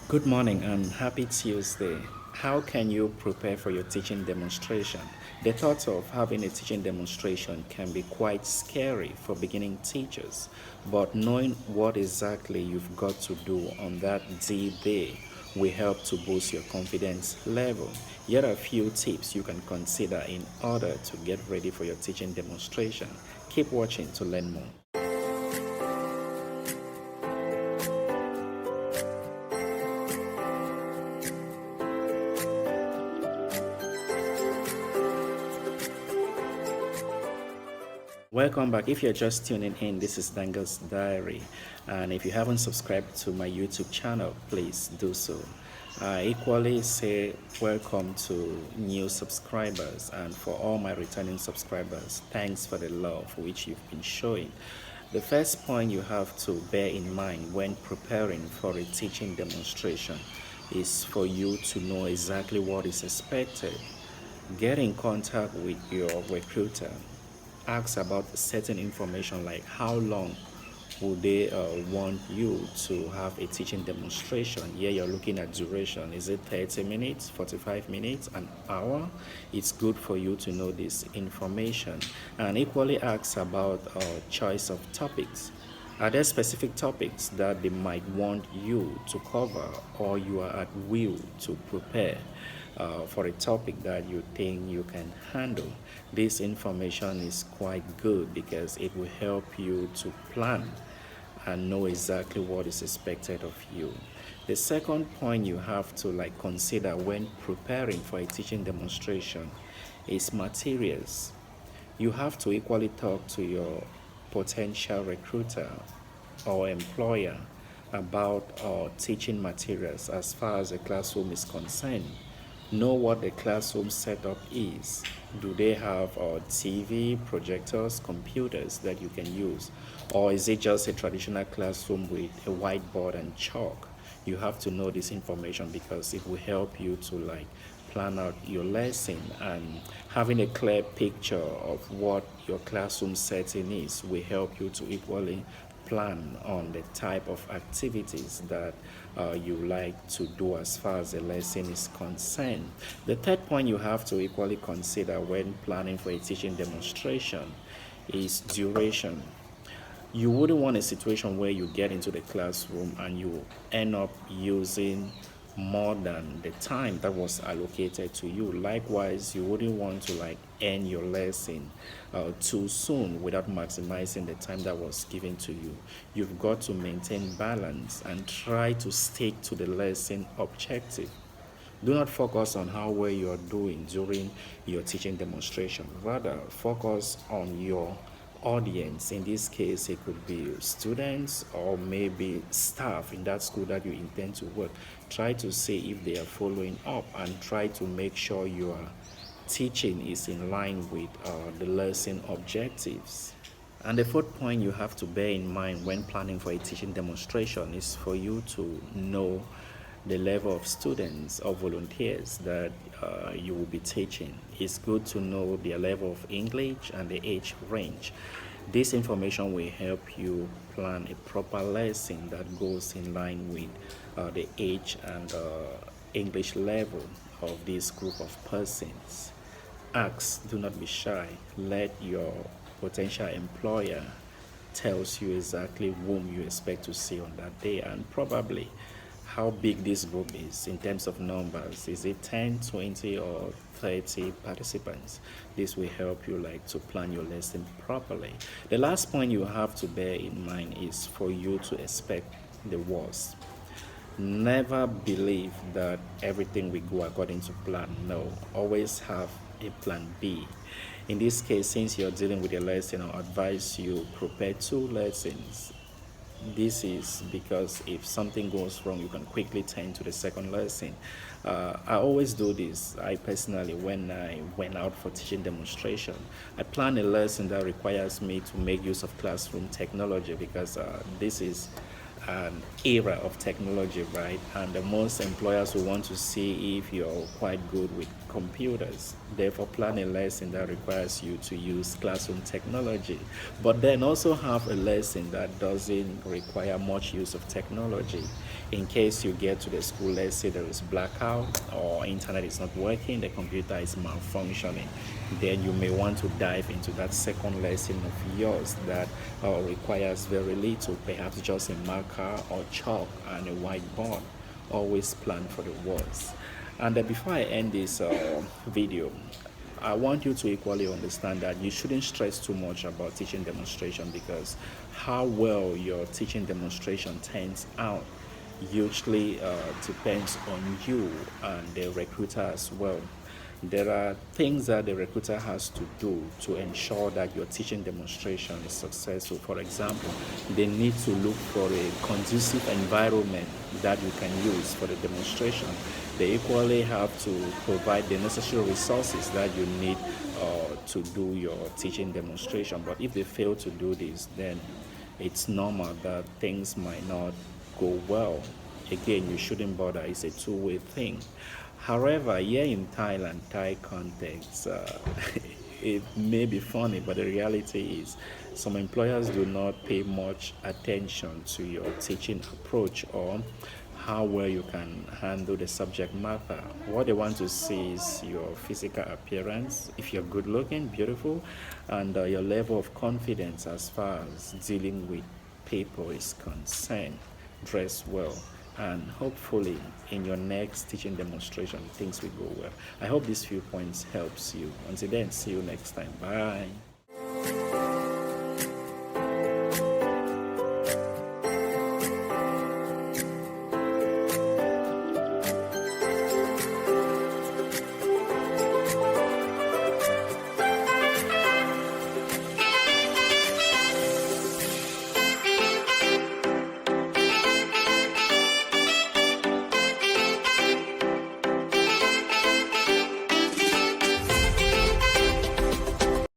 Good morning and happy Tuesday. How can you prepare for your teaching demonstration? The thought of having a teaching demonstration can be quite scary for beginning teachers, but knowing what exactly you've got to do on that day will help to boost your confidence level. Here are a few tips you can consider in order to get ready for your teaching demonstration. Keep watching to learn more. Welcome back. If you're just tuning in, this is Dango's Diary. And if you haven't subscribed to my YouTube channel, please do so. I equally say welcome to new subscribers, and for all my returning subscribers, thanks for the love which you've been showing. The first point you have to bear in mind when preparing for a teaching demonstration is for you to know exactly what is expected. Get in contact with your recruiter. Ask about certain information like how long would they want you to have a teaching demonstration. Here you're looking at duration. Is it 30 minutes, 45 minutes, an hour? It's good for you to know this information. And equally ask about choice of topics. Are there specific topics that they might want you to cover, or you are at will to prepare for a topic that you think you can handle? This information is quite good because it will help you to plan and know exactly what is expected of you. The second point you have to consider when preparing for a teaching demonstration is materials. You have to equally talk to your potential recruiter or employer about teaching materials as far as the classroom is concerned. Know what the classroom setup is. Do they have TV, projectors, computers that you can use? Or is it just a traditional classroom with a whiteboard and chalk? You have to know this information because it will help you to plan out your lesson, and having a clear picture of what your classroom setting is will help you to equally plan on the type of activities that you like to do as far as the lesson is concerned. The third point you have to equally consider when planning for a teaching demonstration is duration. You wouldn't want a situation where you get into the classroom and you end up using more than the time that was allocated to you. Likewise, you wouldn't want to end your lesson too soon without maximizing the time that was given to you. You've got to maintain balance and try to stick to the lesson objective. Do not focus on how well you are doing during your teaching demonstration. Rather, focus on your audience. In this case, it could be students or maybe staff in that school that you intend to work. Try to see if they are following up and try to make sure your teaching is in line with the lesson objectives. And the fourth point you have to bear in mind when planning for a teaching demonstration is for you to know the level of students or volunteers that you will be teaching. It's good to know their level of English and the age range. This information will help you plan a proper lesson that goes in line with the age and English level of this group of persons. Ask, do not be shy. Let your potential employer tells you exactly whom you expect to see on that day, and probably how big this group is in terms of numbers. Is it 10, 20, or 30 participants? This will help you to plan your lesson properly. The last point you have to bear in mind is for you to expect the worst. Never believe that everything will go according to plan. No, always have a plan B. In this case, since you're dealing with a lesson, I'll advise you prepare two lessons. This is because if something goes wrong, you can quickly turn to the second lesson. I always do this. I personally, when I went out for teaching demonstration, I plan a lesson that requires me to make use of classroom technology because this is an era of technology, right? And the most employers will want to see if you're quite good with computers. Therefore, plan a lesson that requires you to use classroom technology. But then also have a lesson that doesn't require much use of technology. In case you get to the school, let's say there is blackout or internet is not working, the computer is malfunctioning, then you may want to dive into that second lesson of yours that requires very little, perhaps just a marker or chalk and a whiteboard. Always plan for the worst. And before I end this video, I want you to equally understand that you shouldn't stress too much about teaching demonstration, because how well your teaching demonstration turns out hugely depends on you and the recruiter as well. There are things that the recruiter has to do to ensure that your teaching demonstration is successful. For example, they need to look for a conducive environment that you can use for the demonstration. They equally have to provide the necessary resources that you need to do your teaching demonstration. But if they fail to do this, then it's normal that things might not go well. Again, you shouldn't bother. It's a two-way thing. However, here in Thailand, Thai context, it may be funny, but the reality is some employers do not pay much attention to your teaching approach or how well you can handle the subject matter. What they want to see is your physical appearance, if you're good looking, beautiful, and your level of confidence as far as dealing with people is concerned. Dress well, and hopefully in your next teaching demonstration things will go well. I hope these few points helps you. Until then, see you next time. Bye.